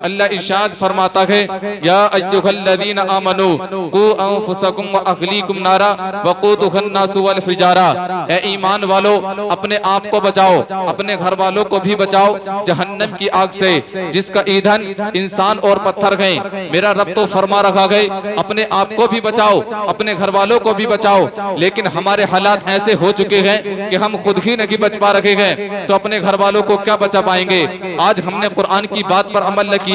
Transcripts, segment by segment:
अल्लाह इरशाद फरमाता है, या अय्युहल्लज़ीना आमनू कू अनफुसकुम व अहलीकुम नारा वक़ूदुहन नासु वल हिजारा। ए ईमान वालो, अपने आप को बचाओ, अपने घर वालों को भी बचाओ जहन्नम की आग से, जिसका ईंधन इंसान और पत्थर हैं। मेरा रब तो फरमा रखा है, अपने आप को भी बचाओ, अपने घर वालों को भी बचाओ। लेकिन हमारे हालात ऐसे हो चुके हैं कि हम खुद ही नहीं बच पा रहे हैं, तो अपने घर वालों को क्या बचा पाएंगे। आज हमने कुरान की बात पर अमल न किया।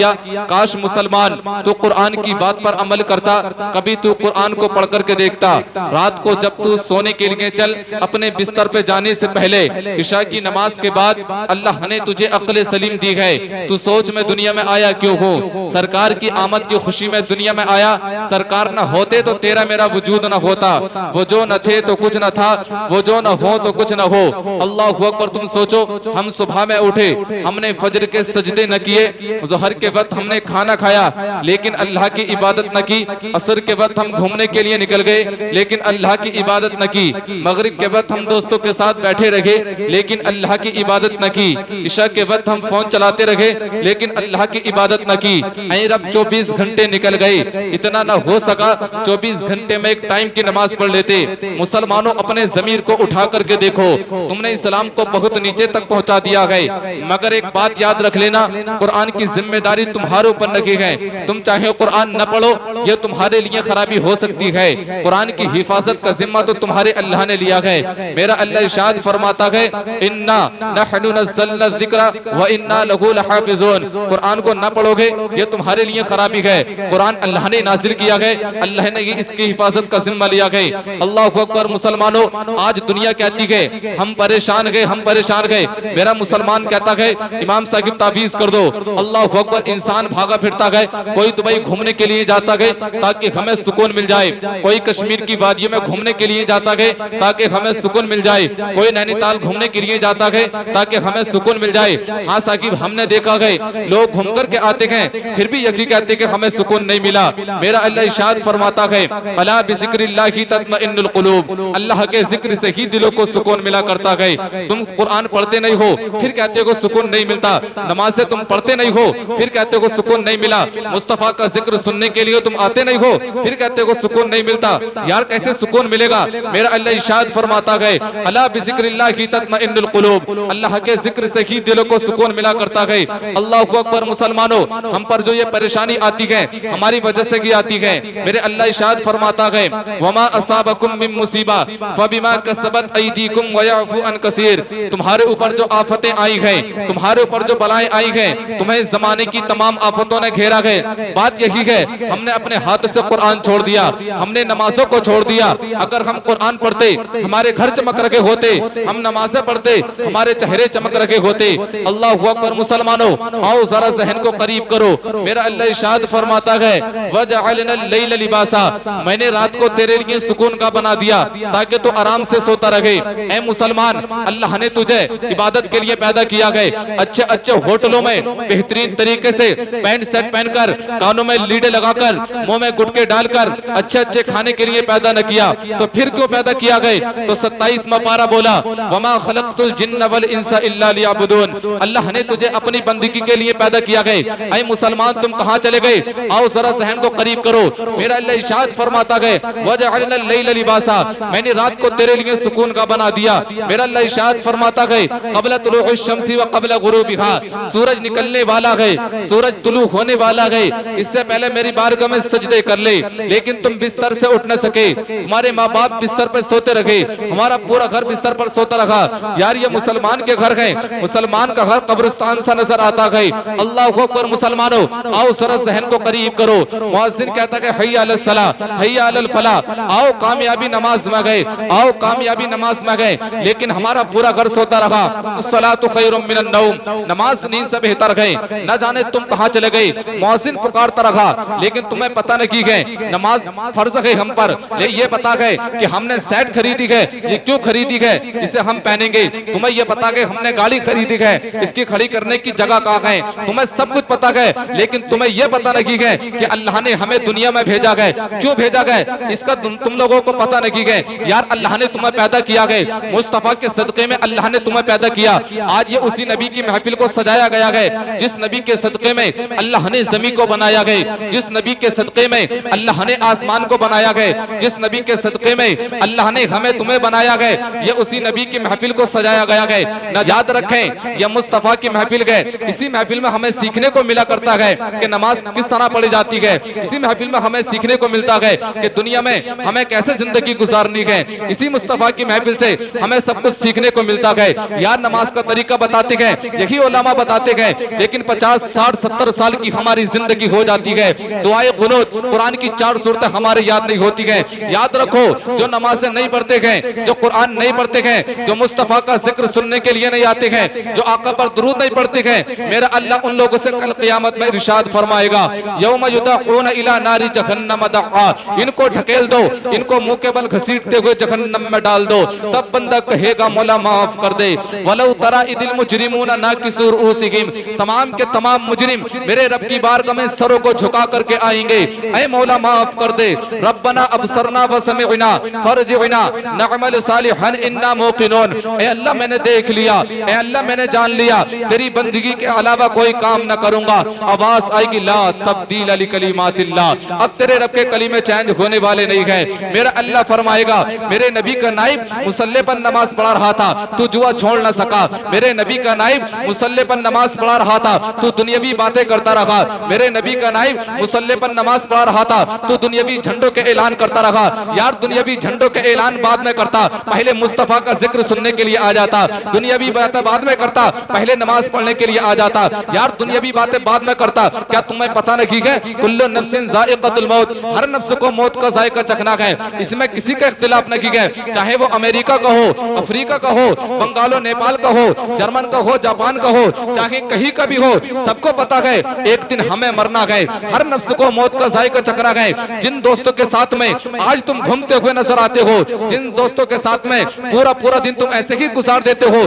काश मुसलमान तो कुरान की बात पर अमल करता। कभी तू कुरान को पढ़ करके देखता। रात को जब तू सोने के लिए चल, अपने बिस्तर पे जाने से पहले इशा की नमाज के बाद अल्लाह ने तुझे अक्ल सलीम दी है। तू सोच मैं दुनिया में आया क्यों हूँ। सरकार की आमद की खुशी में दुनिया में आया। सरकार न होते तो तेरा मेरा वजूद न होता। वो जो न थे तो कुछ न था, वो जो न हो तो कुछ न हो। अल्लाह अकबर। तुम सोचो, हम सुबह में उठे, हमने फजर के सजदे न किए, ज़ोहर के वक्त हमने खाना खाया लेकिन अल्लाह की इबादत न की, असर के वक्त हम घूमने के लिए निकल गए लेकिन अल्लाह की इबादत न की, मगरिब के वक्त हम दोस्तों के साथ बैठे रहे लेकिन अल्लाह की इबादत न की, इशा के वक्त हम फोन चलाते रहे लेकिन अल्लाह की इबादत न की। ऐ रब 24 घंटे निकल गए, इतना न हो सका 24 घंटे में एक टाइम की नमाज पढ़ लेते। मुसलमानों, अपने जमीर को उठा करके देखो, तुमने इस्लाम को बहुत नीचे तक पहुंचा दिया है। मगर एक बात याद रख लेना, कुरान की जिम्मेदारी तुम्हारे ऊपर लगी है। तुम चाहे कुरान न पढ़ो, ये तुम्हारे लिए खराबी हो सकती है। कुरान की हिफाजत का जिम्मा तो तुम्हारे अल्लाह ने लिया है। मेरा अल्लाह इरशाद फरमाता है, इन्ना नहनु नज़्ज़लना ज़िक्रा व इन्ना लहू लहाफ़िज़ून। कुरान को न पढ़ोगे ये तुम्हारे लिए खराबी है। कुरान अल्लाह ने नाजिल किया है, अल्लाह ने इसकी हिफाजत का जिम्मा लिया है। अल्लाह अकबर। मुसलमानों, आज दुनिया कहती है हम परेशान गए, हम परेशान गए। मेरा मुसलमान कहता है इमाम साहिब तावीज़ कर दो। अल्लाह अकबर। इंसान भागा फिरता है, कोई दुबई घूमने के लिए जाता है ताकि हमें सुकून मिल जाए, कोई कश्मीर की वादियों में घूमने के लिए जाता है ताकि हमें सुकून मिल जाए, कोई नैनीताल घूमने के लिए जाता है ताकि हमें सुकून मिल जाए। हाँ साकिब, हमने देखा है लोग घूम करके आते हैं फिर भी यही कहते कि हमें सुकून नहीं मिला। मेरा अल्लाह इरशाद फरमाता है, अला बिज़िक्रिल्लाहि तत्मइन्नुल क़ुलूब। अल्लाह के जिक्र से ही दिलों को सुकून मिला करता है। तुम कुरान पढ़ते नहीं हो फिर कहते हो सुकून नहीं मिलता, नमाज से तुम पढ़ते नहीं हो फिर कहते हो सुकून नहीं मिला, मुस्तफा का जिक्र सुनने के लिए तुम आते नहीं हो फिर कहते हो सुकून नहीं मिलता। यार कैसे सुकून मिलेगा। मेरा अल्लाह इरशाद फरमाता है, अला बिज़िक्रिल्लाहि तत्मइन्नुल क़ुलूब। अल्लाह के जिक्र से ही दिलों को सुकून मिला करता है। अल्लाहु अकबर। मुसलमानों, हम पर जो ये परेशानी आती है हमारी वजह से ही आती है। मेरे अल्लाह इरशाद फरमाता है, वमा असाबकुम मिन मुसीबा फबिमा कसबत अयदीकुम व यअफू अन कसीर। तुम्हारे ऊपर जो आफतें आई हैं, तुम्हारे ऊपर जो बलाएं आई हैं, तुम्हें जमाने की तमाम आफतों ने घेरा है। बात यही है, हमने अपने हाथ से कुरान छोड़ दिया, हमने नमाजों को छोड़ दिया। अगर हम कुरान पढ़ते हमारे घर चमक रखे होते, हम नमाजें पढ़ते हमारे चेहरे चमक रखे होते। अल्लाहु अकबर। मुसलमानों, आओ जरा जहन को करीब करो। मेरा अल्लाह इरशाद फरमाता है, वजअलना लैल लिबासा। मैंने रात को तेरे लिए सुकून का बना दिया ताकि तू आराम से सोता रहे। ऐ मुसलमान, अल्लाह ने तुझे इबादत के लिए पैदा किया है। अच्छे अच्छे होटलों में बेहतरीन तरीके से पैंट शर्ट पहनकर, कानों में लीडे लगाकर, मुंह में गुटके डालकर अच्छे अच्छे खाने के लिए पैदा न किया तो फिर क्यों पैदा किया गए। तो 27वां पारा बोला, वमा खलक़तुल जिन्न वल इंसा इल्ला लियअबुदून। अल्लाह ने तुझे अपनी बंदगी के लिए पैदा किया गए। ऐ मुसलमान, तुम कहां चले गए। आओ जरा जहन को करीब करो। मेरा अल्लाह इरशाद फरमाता है, वजअलना लैल लिबासा। मैंने रात को तेरे लिए सुकून का बना दिया। मेरा अल्लाह इरशाद फरमाता है, क़ब्ल तुलूइश शम्सी व क़ब्ल गुरूबिहा। सूरज निकलने वाला है, सूरज तुलू होने वाला है, इससे पहले मेरी बारगाह में सजदे कर ले। लेकिन तुम बिस्तर से उठ न सके, तुम्हारे माँ बाप बिस्तर पर सोते रहे, हमारा पूरा घर बिस्तर पर सोता रहा। यार ये मुसलमान के घर है, मुसलमान का घर कब्रिस्तान सा नजर आता है। अल्लाहु अकबर। मुसलमानों, आओ जरा जहन को करीब करो। मुअज्जिन कहता है, हय्या अलस सलाह हय्या अलल फलाह। आओ कामयाबी नमाज में गए, आओ कामयाबी नमाज में गए, लेकिन हमारा पूरा घर सोता रहा। अस्सलातु खैरुम मिनन नौम। नमाज नींद से बेहतर है। न जाने तुम कहां चले गए। मुअज्जिन पुकारता रहा लेकिन तुम्हें पता नहीं है नमाज फर्ज है हम पर। ये पता है कि हमने सेट खरीदी है, ये क्यों खरीदी है, इसे हम पहनेंगे। तुम्हें ये पता है हमने गाड़ी खरीदी है, इसकी खड़ी करने की जगह कहाँ है। तुम्हें सब कुछ पता है लेकिन तुम्हें यह पता नहीं है कि अल्लाह ने हमें दुनिया में भेजा है, क्यों भेजा है इसका तुम लोगों को पता नहीं है। यार अल्लाह ने तुम्हें पैदा किया है, मुस्तफा के सदके में अल्लाह ने तुम्हें पैदा किया। आज ये उसी नबी की महफिल को सजाया गया है जिस नबी के सदक़े में अल्लाह ने ज़मीन को बनाया गया, जिस नबी के सदक़े में अल्लाह ने आसमान को बनाया गया, जिस नबी के सदक़े में अल्लाह ने हमें तुम्हें बनाया गया, ये उसी नबी की महफिल को सजाया गया है। न याद रखें यह मुस्तफ़ा की महफिल है। इसी महफिल में हमें सीखने को मिला करता है कि नमाज किस तरह पढ़ी जाती है। इसी महफिल में हमें सीखने को मिलता है कि दुनिया में हमें कैसे जिंदगी गुजारनी है। इसी मुस्तफ़ा की महफिल से हमें सब कुछ सीखने को मिलता है। यार नमाज का तरीका बताते हैं, यही उलमा बताते हैं, लेकिन 50, 60, 70 साल की हमारी जिंदगी हो जाती है। दुआए कुनूत कुरान की 4 सूरतें हमारे याद नहीं होती है। याद रखो, जो नमाजें नहीं पढ़ते हैं, जो कुरान नहीं पढ़ते हैं, जो मुस्तफ़ा का जिक्र सुनने के लिए नहीं आते हैं, जो आका पर दुरूद नहीं पढ़ते हैं, मेरा अल्लाह उन लोगों से कल क़यामत में इरशाद फरमाएगा, यौम युदअऊन इला नारी जहन्नम दअआ, इनको ढकेल दो, इनको मुंह के बल घसीटते हुए जहन्नम में डाल दो। तब बंदा कहेगा मौला माफ कर दे। वलौ तरा इदिल मुजरिमूना नाकिसू रुऊसिहिम, तमाम के तमाम मुजरिम मेरे रब की बारगाह में सरों को झुका करके आएंगे, ऐ मौला माफ कर दे। रब्बना अबसरना व समिअना फरजिअना नअमल सालिहन इन्ना मूक़िनून, ऐ अल्लाह मैंने देख लिया, ऐ अल्लाह मैंने जान लिया, तेरी बंदगी के अलावा कोई काम न करूंगा। आवाज आएगी ला तब्दील लिकलिमातिल्लाह, अब तेरे रब के कलीमे चेंज होने वाले नहीं है। मेरा अल्लाह फरमाएगा, मेरे नबी का नाइब मुसल्ले पर नमाज पढ़ा रहा था, तू जुआ छोड़ न सका। मेरे नबी का नाइब मुसल्ले पर नमाज पढ़ा रहा था, तू दुनियावी बातें करता रहा। मेरे नबी का नाइब मुसल्ले पर नमाज पढ़ा रहा था, तू दुनियावी झंडों के ऐलान करता रहा। यार दुनियावी झंडों के ऐलान बाद में करता, पहले मुस्तफा का जिक्र सुनने के लिए आ जाता। दुनियावी बातें बाद में करता, पहले नमाज पढ़ने के लिए आ जाता। यार दुनियावी बातें बाद में करता, क्या तुम्हें पता नहीं है कुल्लु नफ्सिन ज़ाइक़तुल मौत, हर नफ्स को मौत का जायका चखना है। इसमें किसी का इख्तिलाफ नहीं है, चाहे वो अमेरिका का हो, अफ्रीका का हो, बंगालो नेपाल का हो, जर्मन का हो, जापान का हो, चाहे कहीं का भी हो, सबको पता है एक दिन हमें मरना है। हर नफ्स को मौत का जायका चखना है। जिन दोस्तों के साथ में आज तुम घूमते हुए नजर आते हो, जिन दोस्तों के साथ में पूरा पूरा दिन तुम ऐसे ही गुजार देते हो,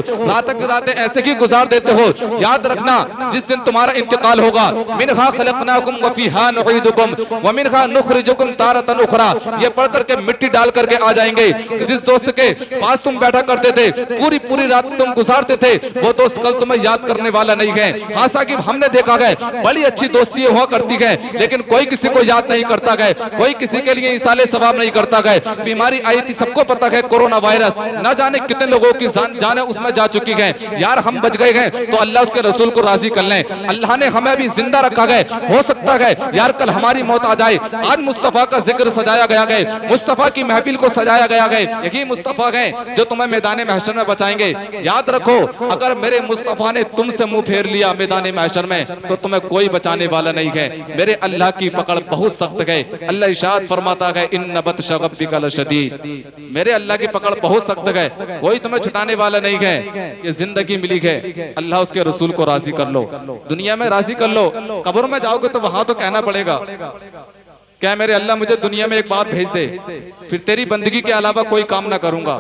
रातें ऐसे ही गुजार देते हो, याद रखना जिस दिन तुम्हारा इंतकाल होगा, मिनहा खलक़नाकुम व फीहा नुईदुकुम व मिनहा नुखरिजुकुम तारतन उखरा, ये पढ़ करके मिट्टी डाल करके आ जाएंगे। जिस दोस्त के पास तुम बैठा करते थे, पूरी पूरी रात तुम गुजारते थे, वो दोस्त कल तुम्हें याद करने वाला नहीं है। हाँ साकिब, हमने देखा है बड़ी अच्छी दोस्ती हुआ करती है, लेकिन कोई किसी को याद नहीं करता है, कोई किसी के लिए इसाले सवाब नहीं करता है। बीमारी आई थी, सबको पता है कोरोना वायरस, न जाने कितने लोगों की जाने उसमें जा चुकी है। यार हम बच गए हैं तो अल्लाह उसके रसूल को राजी कर लें। अल्लाह ने हमें अभी जिंदा रखा है, हो सकता है यार कल हमारी मौत आ जाए। आज मुस्तफा का जिक्र सजाया गया है, मुस्तफा की महफिल को सजाया गया है। यही मुस्तफा है जो तुम्हें मैदान महशर में बचाएंगे। याद रखो, अगर मेरे मुस्तफा ने तुमसे मुंह फेर लिया मैदान महशर में, तो तुम्हें कोई बचाने वाला नहीं है। मेरे अल्लाह की पकड़ बहुत सख्त है। अल्लाह इरशाद फरमाता है इन्न बत्शा रब्बिका लशदीद, मेरे अल्लाह की पकड़ बहुत सख्त है, कोई तुम्हें छुटाने वाला नहीं है। ये जिंदगी मिली है, अल्लाह उसके रसूल को राजी कर लो, दुनिया में राजी कर लो। कब्र में जाओगे तो वहां तो कहना पड़ेगा क्या मेरे अल्लाह मुझे दुनिया में एक बार भेज दे, फिर तेरी बंदगी के अलावा कोई काम ना करूंगा।